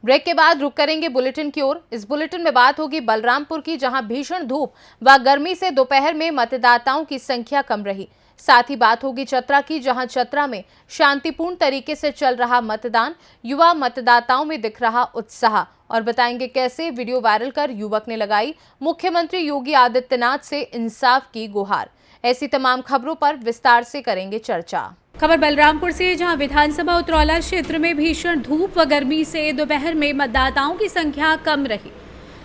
Break के बाद रुक करेंगे बुलेटिन की ओर। इस बुलेटिन में बात होगी बलरामपुर की, जहां भीषण धूप व गर्मी से दोपहर में मतदाताओं की संख्या कम रही। साथ ही बात होगी चतरा की, जहां चतरा में शांतिपूर्ण तरीके से चल रहा मतदान, युवा मतदाताओं में दिख रहा उत्साह। और बताएंगे कैसे वीडियो वायरल कर युवक ने लगाई मुख्यमंत्री योगी आदित्यनाथ से इंसाफ की गुहार। ऐसी तमाम खबरों पर विस्तार से करेंगे चर्चा। खबर बलरामपुर से, जहां विधानसभा उतरौला क्षेत्र में भीषण धूप व गर्मी से दोपहर में मतदाताओं की संख्या कम रही।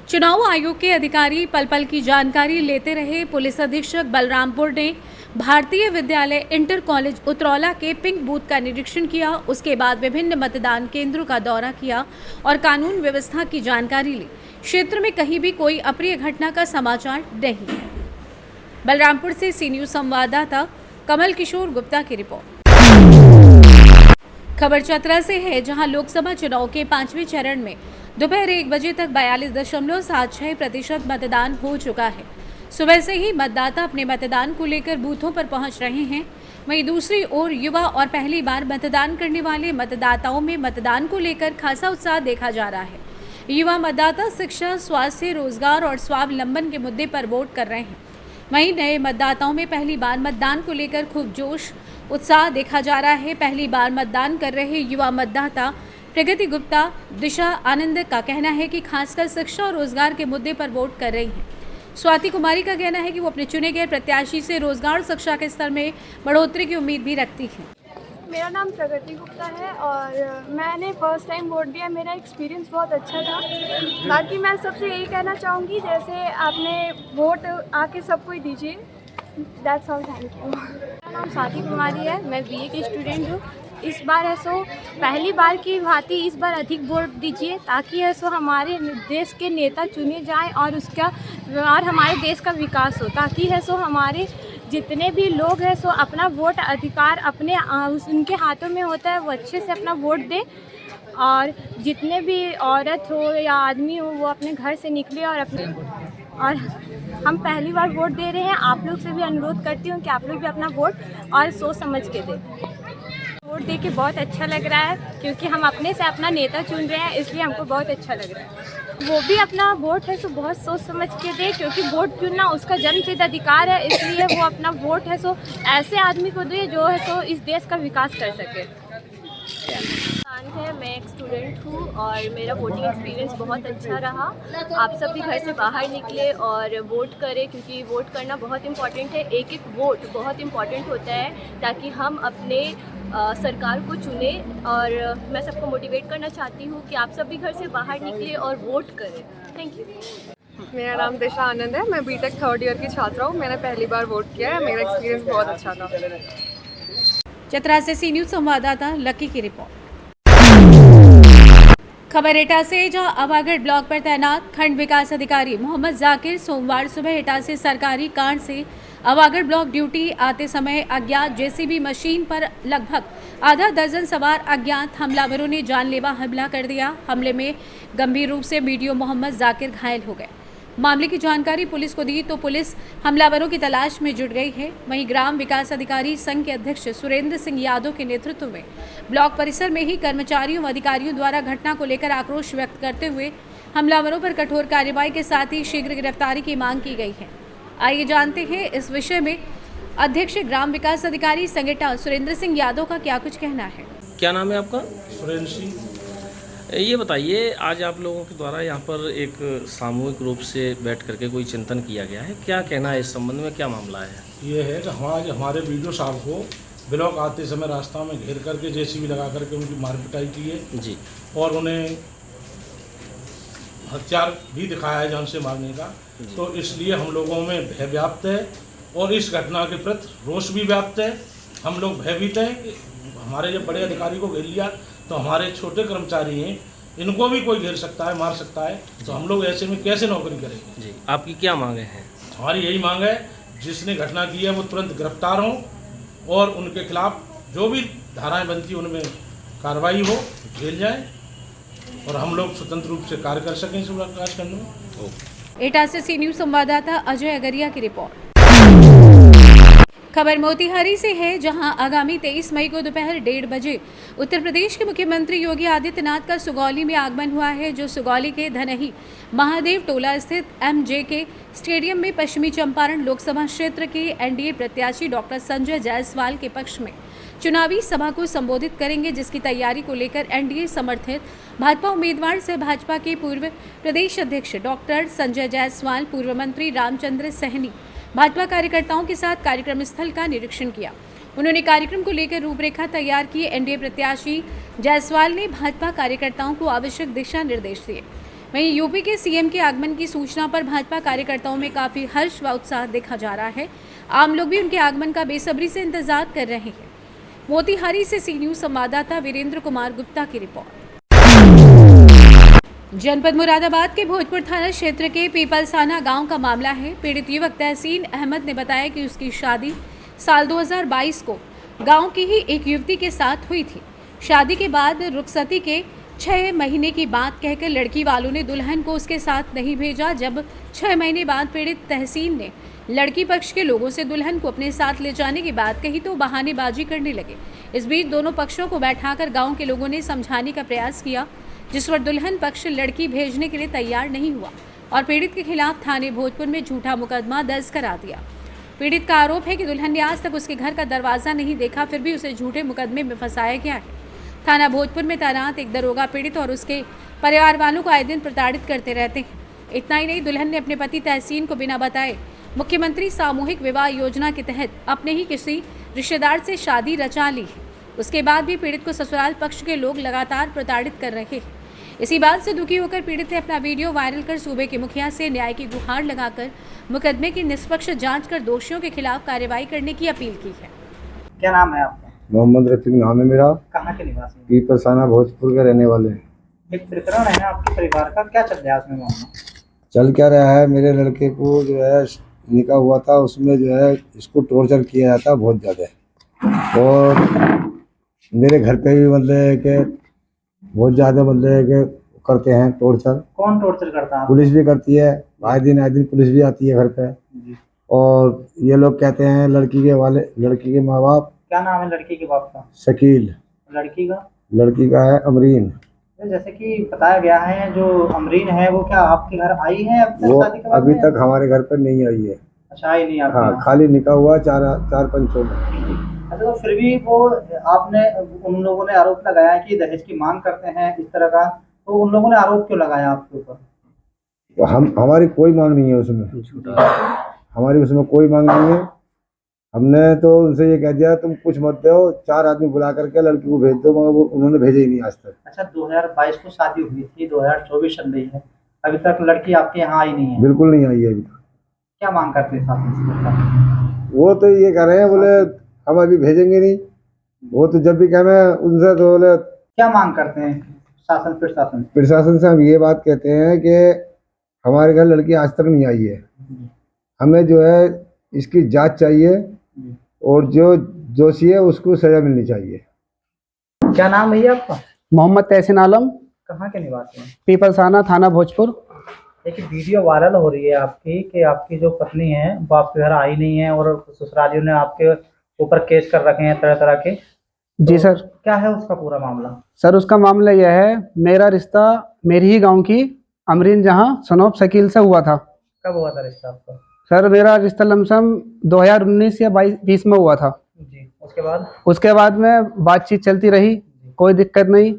चुनाव आयोग के अधिकारी पल पल की जानकारी लेते रहे। पुलिस अधीक्षक बलरामपुर ने भारतीय विद्यालय इंटर कॉलेज उतरौला के पिंक बूथ का निरीक्षण किया। उसके बाद विभिन्न मतदान केंद्रों का दौरा किया और कानून व्यवस्था की जानकारी ली। क्षेत्र में कहीं भी कोई अप्रिय घटना का समाचार नहीं है। बलरामपुर से सी न्यूज संवाददाता कमल किशोर गुप्ता की रिपोर्ट। खबर चतरा से है, जहां लोकसभा चुनाव के 5वें चरण में दोपहर 1 बजे तक 42.76% मतदान हो चुका है। सुबह से ही मतदाता अपने मतदान को लेकर बूथों पर पहुंच रहे हैं। वहीं दूसरी ओर युवा और पहली बार मतदान करने वाले मतदाताओं में मतदान को लेकर खासा उत्साह देखा जा रहा है। युवा मतदाता शिक्षा, स्वास्थ्य, रोजगार और स्वावलंबन के मुद्दे पर वोट कर रहे हैं। वहीं नए मतदाताओं में पहली बार मतदान को लेकर खूब जोश उत्साह देखा जा रहा है। पहली बार मतदान कर रहे युवा मतदाता प्रगति गुप्ता, दिशा आनंद का कहना है कि खासकर शिक्षा और रोजगार के मुद्दे पर वोट कर रही हैं। स्वाति कुमारी का कहना है कि वो अपने चुने गए प्रत्याशी से रोजगार और शिक्षा के स्तर में बढ़ोतरी की उम्मीद भी रखती है। मेरा नाम प्रगति गुप्ता है और मैंने फर्स्ट टाइम वोट दिया। मेरा एक्सपीरियंस बहुत अच्छा था। बाकी मैं सबसे यही कहना चाहूँगी, जैसे आपने वोट आके सब कोई दीजिए। That's all, thank you. मेरा नाम स्वाति कुमारी है, मैं बीए की स्टूडेंट हूँ। इस बार है सो पहली बार की भांति इस बार अधिक वोट दीजिए, ताकि है सो हमारे देश के नेता चुने जाएं और हमारे देश का विकास हो, ताकि है सो हमारे जितने भी लोग हैं सो अपना वोट अधिकार अपने उनके हाथों में होता है, वो अच्छे से अपना वोट दें। और जितने भी औरत हो या आदमी हो वो अपने घर से निकले और हम पहली बार वोट दे रहे हैं। आप लोग से भी अनुरोध करती हूँ कि आप लोग भी अपना वोट और सोच समझ के दें। वोट दे के बहुत अच्छा लग रहा है, क्योंकि हम अपने से अपना नेता चुन रहे हैं, इसलिए हमको बहुत अच्छा लग रहा है। वो भी अपना वोट है सो बहुत सोच समझ के दे, क्योंकि वोट चुनना उसका जन्मसिद्ध अधिकार है। इसलिए वो अपना वोट है सो ऐसे आदमी को दे जो है सो इस देश का विकास कर सके। है, मैं एक स्टूडेंट हूँ और मेरा वोटिंग एक्सपीरियंस बहुत अच्छा रहा। आप सब भी घर से बाहर निकले और वोट करें, क्योंकि वोट करना बहुत इम्पॉर्टेंट है। एक एक वोट बहुत इम्पॉर्टेंट होता है, ताकि हम अपने सरकार को चुने। और मैं सबको मोटिवेट करना चाहती हूँ कि आप सब भी घर से बाहर निकले और वोट करें। Thank you. मेरा नाम दिशा आनंद है, मैं बीटेक 3rd ईयर की छात्रा हूँ। मैंने पहली बार वोट किया है, मेरा एक्सपीरियंस बहुत अच्छा था। चतरा से सी न्यूज संवाददाता लकी की रिपोर्ट। खबर एटा से, जहां अवागढ़ ब्लॉक पर तैनात खंड विकास अधिकारी मोहम्मद जाकिर सोमवार सुबह एटा से सरकारी कार से अवागढ़ ब्लॉक ड्यूटी आते समय अज्ञात जेसीबी मशीन पर लगभग आधा दर्जन सवार अज्ञात हमलावरों ने जानलेवा हमला कर दिया। हमले में गंभीर रूप से बीडीओ मोहम्मद जाकिर घायल हो गए। मामले की जानकारी पुलिस को दी तो पुलिस हमलावरों की तलाश में जुट गई है। वहीं ग्राम विकास अधिकारी संघ के अध्यक्ष सुरेंद्र सिंह यादव के नेतृत्व में ब्लॉक परिसर में ही कर्मचारियों व अधिकारियों द्वारा घटना को लेकर आक्रोश व्यक्त करते हुए हमलावरों पर कठोर कार्रवाई के साथ ही शीघ्र गिरफ्तारी की मांग की गई है। आइए जानते हैं इस विषय में अध्यक्ष ग्राम विकास अधिकारी संगठन सुरेंद्र सिंह यादव का क्या कुछ कहना है। क्या नाम है आपका? सुरेंद्र सिंह। ये बताइए, आज आप लोगों के द्वारा यहाँ पर एक सामूहिक रूप से बैठ करके कोई चिंतन किया गया है, क्या कहना है इस संबंध में, क्या मामला है? ये है कि हमारे बीडीओ साहब को ब्लॉक आते समय रास्ता में घेर करके जेसीबी लगा करके उनकी मार पिटाई की है जी, और उन्हें हथियार भी दिखाया है जान से मारने का। तो इसलिए हम लोगों में भय व्याप्त है और इस घटना के प्रति रोष भी व्याप्त है। हम लोग भयभीत हैं कि हमारे जब बड़े अधिकारी को घेर लिया तो हमारे छोटे कर्मचारी हैं, इनको भी कोई घेर सकता है, मार सकता है। तो हम लोग ऐसे में कैसे नौकरी करेंगे जी। आपकी क्या मांगे हैं? हमारी यही मांग है, जिसने घटना की है वो तुरंत गिरफ्तार हों और उनके खिलाफ जो भी धाराएं बनती हैं उनमें कार्रवाई हो, जेल जाए और हम लोग स्वतंत्र रूप से कार्य कर सकें इस राजकाज में। एटा से सी न्यूज संवाददाता अजय अगरिया की रिपोर्ट। खबर मोतिहारी से है, जहां आगामी 23 मई को दोपहर 1:30 बजे उत्तर प्रदेश के मुख्यमंत्री योगी आदित्यनाथ का सुगौली में आगमन हुआ है, जो सुगौली के धनही महादेव टोला स्थित MJK स्टेडियम में पश्चिमी चंपारण लोकसभा क्षेत्र के NDA प्रत्याशी डॉक्टर संजय जायसवाल के पक्ष में चुनावी सभा को संबोधित करेंगे, जिसकी तैयारी को लेकर NDA समर्थित भाजपा उम्मीदवार से भाजपा के पूर्व प्रदेश अध्यक्ष डॉक्टर संजय जायसवाल, पूर्व मंत्री रामचंद्र सहनी भाजपा कार्यकर्ताओं के साथ कार्यक्रम स्थल का निरीक्षण किया। उन्होंने कार्यक्रम को लेकर रूपरेखा तैयार की। NDA प्रत्याशी जायसवाल ने भाजपा कार्यकर्ताओं को आवश्यक दिशा निर्देश दिए। वहीं यूपी के CM के आगमन की सूचना पर भाजपा कार्यकर्ताओं में काफी हर्ष व उत्साह देखा जा रहा है। आम लोग भी उनके आगमन का बेसब्री से इंतजार कर रहे हैं। मोतिहारी से सी न्यूज संवाददाता वीरेंद्र कुमार गुप्ता की रिपोर्ट। जनपद मुरादाबाद के भोजपुर थाना क्षेत्र के पीपलसाना गांव का मामला है। पीड़ित युवक तहसीन अहमद ने बताया कि उसकी शादी साल 2022 को गांव की ही एक युवती के साथ हुई थी। शादी के बाद रुखसती के 6 महीने की बात कहकर लड़की वालों ने दुल्हन को उसके साथ नहीं भेजा। जब 6 महीने बाद पीड़ित तहसीन ने लड़की पक्ष के लोगों से दुल्हन को अपने साथ ले जाने की बात कही तो बहानेबाजी करने लगे। इस बीच दोनों पक्षों को बैठाकर गाँव के लोगों ने समझाने का प्रयास किया, जिस पर दुल्हन पक्ष लड़की भेजने के लिए तैयार नहीं हुआ और पीड़ित के खिलाफ थाने भोजपुर में झूठा मुकदमा दर्ज करा दिया। पीड़ित का आरोप है कि दुल्हन ने आज तक उसके घर का दरवाजा नहीं देखा, फिर भी उसे झूठे मुकदमे में फंसाया गया है। थाना भोजपुर में तैनात एक दरोगा पीड़ित और उसके परिवार वालों को आए दिन प्रताड़ित करते रहते हैं। इतना ही नहीं, दुल्हन ने अपने पति तहसीन को बिना बताए मुख्यमंत्री सामूहिक विवाह योजना के तहत अपने ही किसी रिश्तेदार से शादी रचा ली है। उसके बाद भी पीड़ित को ससुराल पक्ष के लोग लगातार प्रताड़ित कर रहे हैं। इसी बात से दुखी होकर पीड़ित ने अपना वीडियो वायरल कर सूबे के मुखिया से न्याय की गुहार लगाकर मुकदमे की निष्पक्ष जांच कर दोषियों के खिलाफ कार्रवाई करने की अपील की है। क्या नाम है आपका? मोहम्मद रफीक नाम है मेरा। कहाँ के निवासी? पीपलसाना भोजपुर के रहने वाले हैं। एक प्रकरण है आपके परिवार का, क्या चल रहा है उसमें मामला? चल क्या रहा है, मेरे लड़के को जो है निकाह हुआ था, उसमें जो है इसको टॉर्चर किया जाता बहुत ज़्यादा, और मेरे घर पे भी मतलब है कि बहुत ज़्यादा मतलब है कि करते हैं टॉर्चर। कौन टॉर्चर करता है? पुलिस भी करती है, आए दिन पुलिस भी आती है घर पे। और ये लोग कहते हैं लड़की के माँ बाप। क्या नाम है लड़की के बाप का? शकील। लड़की का है अमरीन। जैसे कि बताया गया है, जो अमरीन है वो क्या आपके घर आई है अब तक? वो शादी के बाद अभी में? तक हमारे घर पर नहीं आई है। अच्छा, आई नहीं आपके हाँ, यहाँ? खाली निकाह हुआ 4-5 में। अच्छा, तो फिर भी वो आपने उन लोगों ने आरोप लगाया है कि दहेज की मांग करते हैं इस तरह का, तो उन लोगों ने आरोप क्यों लगाया आपके ऊपर? तो हमारी कोई मांग नहीं है उसमें, हमारी उसमें कोई मांग नहीं है। हमने तो उनसे ये कह दिया तुम कुछ मत दो, 4 आदमी बुला करके लड़की को भेज दो, मगर वो उन्होंने भेजा ही नहीं आज तक। अच्छा, 2022 को शादी हुई थी, 2024 चल रही है, अभी तक लड़की आपके यहाँ आई नहीं है? बिल्कुल नहीं आई है अभी तक। क्या मांग करते हैं साथ? वो तो ये कह रहे हैं, बोले हम अभी भेजेंगे नहीं। वो तो जब भी कहना उनसे तो बोले क्या मांग करते हैं प्रशासन? प्रशासन से हम ये बात कहते हैं कि हमारे घर लड़की आज तक नहीं आई है, हमें जो है इसकी जांच चाहिए और जो दोषी है उसको सजा मिलनी चाहिए। क्या नाम है आपका? मोहम्मद तहसीन आलम। कहाँ के निवासी हैं? पीपलसाना थाना भोजपुर। एक वीडियो वायरल हो रही है आपकी कि आपकी जो पत्नी है वो आपके घर आई नहीं है और ससुरालियों ने आपके ऊपर केस कर रखे हैं तरह तरह के। जी सर। क्या है उसका पूरा मामला? सर उसका मामला यह है, मेरा रिश्ता मेरी ही गांव की अमरीन जहां सनोब शकील से हुआ था। कब हुआ था रिश्ता आपका? सर मेरा रिश्ता लमसम 2019 या 20 में हुआ था। जी, उसके बाद में बातचीत चलती रही, कोई दिक्कत नहीं।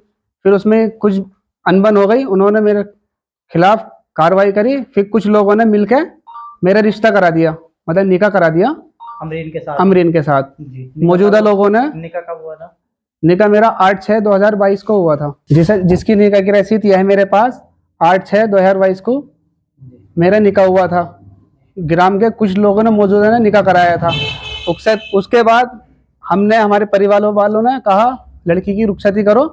फिर उसमें कुछ अनबन हो गई, उन्होंने मेरे खिलाफ कार्रवाई करी, फिर कुछ लोगों ने मिलकर मेरा रिश्ता करा दिया, मतलब निकाह करा दिया अमरीन के साथ। मौजूदा लोगों ने। निकाह कब हुआ था? निकाह मेरा 8/6/2022 को हुआ था। जिसकी निकाह की रसीद यह है मेरे पास। 8/6/2022 को मेरा निकाह हुआ था। ग्राम के कुछ लोगों ने मौजूदा ने निकाह कराया था। उसके बाद हमने, हमारे परिवार वालों ने कहा लड़की की रुखसती करो।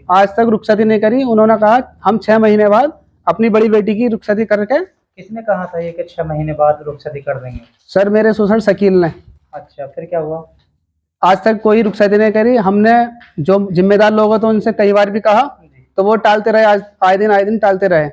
आज तक रुखसती नहीं करी। उन्होंने कहा हम 6 महीने बाद अपनी बड़ी बेटी की रुखसती करके। किसने कहा था ये कि 6 महीने बाद रुखसती कर देंगे? सर मेरे ससुर शकील ने। अच्छा, फिर क्या हुआ? आज तक कोई रुखसती नहीं करी। हमने जो जिम्मेदार लोग हैं तो उनसे कई बार भी कहा तो वो टालते रहे, आए दिन टालते रहे।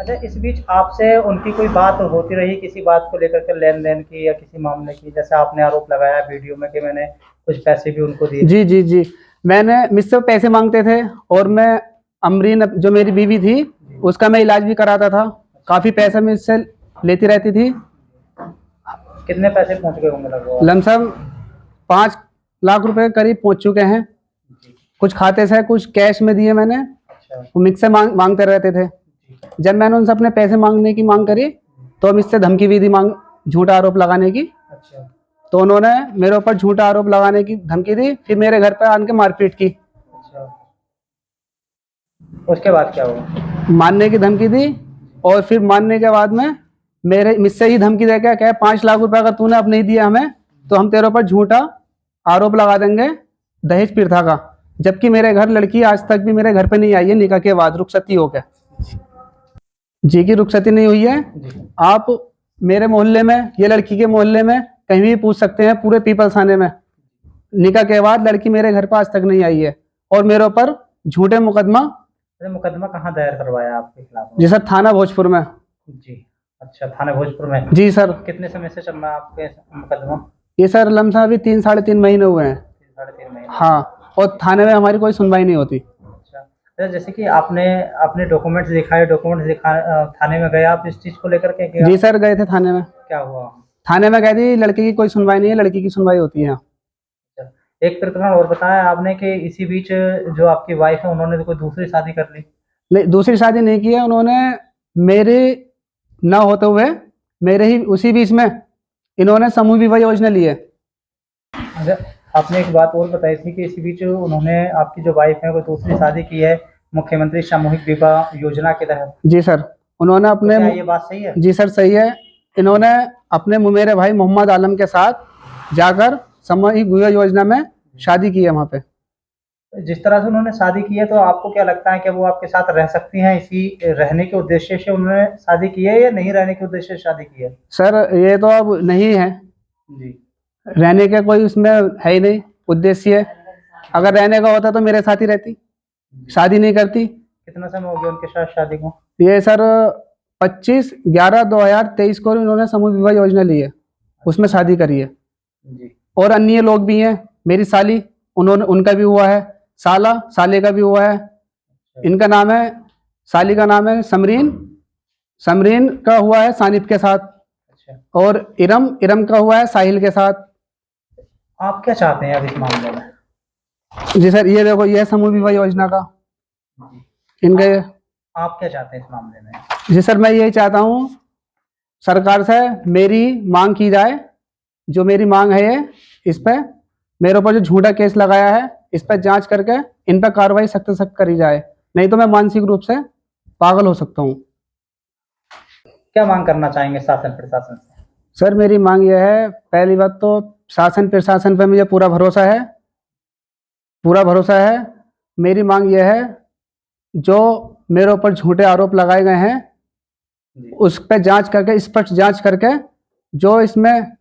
अच्छा, इस बीच आपसे उनकी कोई बात होती रही किसी बात को लेकर के, लेन देन की या किसी मामले की? जैसे आपने आरोप लगाया वीडियो में कि मैंने कुछ पैसे भी उनको दिए। जी जी जी, मैंने मुझसे पैसे मांगते थे और मैं अमरीन जो मेरी बीवी थी उसका मैं इलाज भी कराता था, काफ़ी पैसा मुझसे लेती रहती थी। कितने पैसे पहुंच गए होंगे लगभग? लमसम 5 लाख रुपए करीब पहुंच चुके हैं। कुछ खाते से, कुछ कैश में दिए मैंने। अच्छा। वो मुझसे मांगते रहते थे। जब मैंने उनसे अपने पैसे मांगने की मांग करी तो मुझसे धमकी भी दी, झूठा आरोप लगाने की। अच्छा। तो उन्होंने मेरे ऊपर झूठा आरोप लगाने की धमकी दी, फिर मेरे घर पर आन के मारपीट की। अच्छा, उसके बाद क्या हुआ? मारने की धमकी दी और फिर मारने के बाद में मुझसे ही धमकी दे के कहे 5 लाख रुपए अगर तूने अब नहीं दिया हमें तो हम तेरे ऊपर झूठा आरोप लगा देंगे दहेज प्रथा का। जबकि मेरे घर लड़की आज तक भी मेरे घर पे नहीं आई है निकाह के बाद, रुखसती हो गया जी की रुखसती नहीं हुई है। आप मेरे मोहल्ले में, ये लड़की के मोहल्ले में कहीं भी पूछ सकते हैं, पूरे पीपल्स थाने में निकाह के बाद लड़की मेरे घर पर आज तक नहीं आई है और मेरे ऊपर झूठे मुकदमा कहाँ दायर करवाया आपके खिलाफ? जी सर, थाना भोजपुर में। जी। अच्छा, थाना भोजपुर में। जी सर। कितने समय से चल रहा है आपके मुकदमा? ये सर लमसम अभी 3 साढ़े 3 महीने हुए हैं। 3 महीने। हाँ, और थाने में हमारी कोई सुनवाई नहीं होती। अच्छा, जैसे कि आपने अपने डॉक्यूमेंट्स दिखाए, थाने में गए आप इस चीज़ को लेकर के? जी सर, गए थे थाने में। क्या हुआ? थाने में गए थे, लड़के की कोई सुनवाई नहीं है, लड़की की सुनवाई होती है। एक प्रकरण और बताया आपने कि इसी बीच जो आपकी वाइफ है उन्होंने तो कोई दूसरी शादी कर ली? नहीं, दूसरी शादी नहीं की है उन्होंने। मेरे ना होते हुए मेरे ही उसी बीच में इन्होंने समूह विवाह योजना ली है। अच्छा, आपने एक बात और बताई थी कि इसी बीच उन्होंने, आपकी जो वाइफ है, कोई दूसरी शादी की है मुख्यमंत्री सामूहिक विवाह योजना के तहत। जी सर, उन्होंने अपने, क्या ये बात सही है? जी सर सही है। इन्होंने अपने मेरे भाई मोहम्मद आलम के साथ जाकर सामूहिक विवाह योजना में शादी की है। वहाँ पे जिस तरह से उन्होंने शादी की है, तो आपको क्या लगता है कि वो आपके साथ रह सकती हैं? इसी रहने के उद्देश्य से उन्होंने शादी की है या नहीं रहने के उद्देश्य से शादी की है? सर ये तो अब नहीं है जी। रहने का कोई उसमें है ही नहीं उद्देश्य। अगर रहने का होता तो मेरे साथ ही रहती, शादी नहीं करती। कितना समय हो गया उनके साथ शादी को? ये सर 25/11/2023 को इन्होंने समूह विवाह योजना ली है, उसमें शादी करी है। जी। और अन्य लोग भी हैं, मेरी साली, उनका भी हुआ है, साले का भी हुआ है। इनका नाम है, साली का नाम है समरीन का हुआ है सानिफ के साथ। अच्छा। और इरम का हुआ है साहिल के साथ। आप क्या चाहते हैं अब इस मामले में? जी सर, ये देखो, ये समूह विवाह योजना का इनके। आप क्या चाहते हैं इस मामले में? जी सर, मैं यही चाहता हूँ सरकार से मेरी मांग की जाए। जो मेरी मांग है ये, इस पे मेरे ऊपर जो झूठा केस लगाया है इस पर जांच करके इन पर कार्रवाई सख्त से सख्त करी जाए, नहीं तो मैं मानसिक रूप से पागल हो सकता हूँ। क्या मांग करना चाहेंगे शासन प्रशासन से? सर मेरी मांग यह है, पहली बात तो शासन प्रशासन पर मुझे पूरा भरोसा है। मेरी मांग यह है, जो मेरे ऊपर झूठे आरोप लगाए गए हैं उस पर जांच करके, स्पष्ट जांच करके, जो इसमें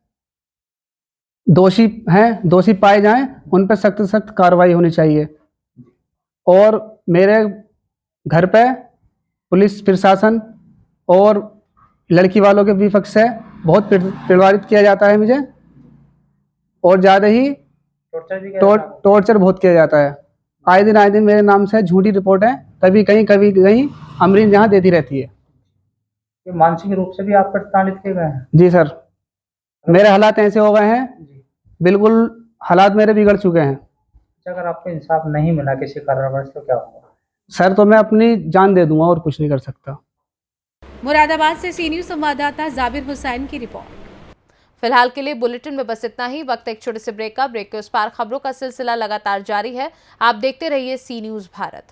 दोषी पाए जाएं उन पर सख्त से सख्त कार्रवाई होनी चाहिए। और मेरे घर पे पुलिस प्रशासन और लड़की वालों के विपक्ष से बहुत प्रभावित किया जाता है मुझे, और ज़्यादा ही टॉर्चर बहुत किया जाता है। आए दिन मेरे नाम से झूठी रिपोर्ट है, कभी कहीं अमरीन जहाँ देती रहती है। ये मानसिक रूप से भी आप प्रताड़ित किए गए हैं? जी सर, मेरे हालात ऐसे हो गए हैं, बिल्कुल हालात मेरे बिगड़ चुके हैं। अगर आपको इंसाफ नहीं मिला किसी कारणवश तो क्या होगा? सर तो मैं अपनी जान दे दूंगा और कुछ नहीं कर सकता। मुरादाबाद से सी न्यूज़ संवाददाता जाबिर हुसैन की रिपोर्ट। फिलहाल के लिए बुलेटिन में बस इतना ही। वक्त एक छोटे से ब्रेक का। ब्रेक के उस पार खबरों का सिलसिला लगातार जारी है। आप देखते रहिए सी न्यूज़ भारत।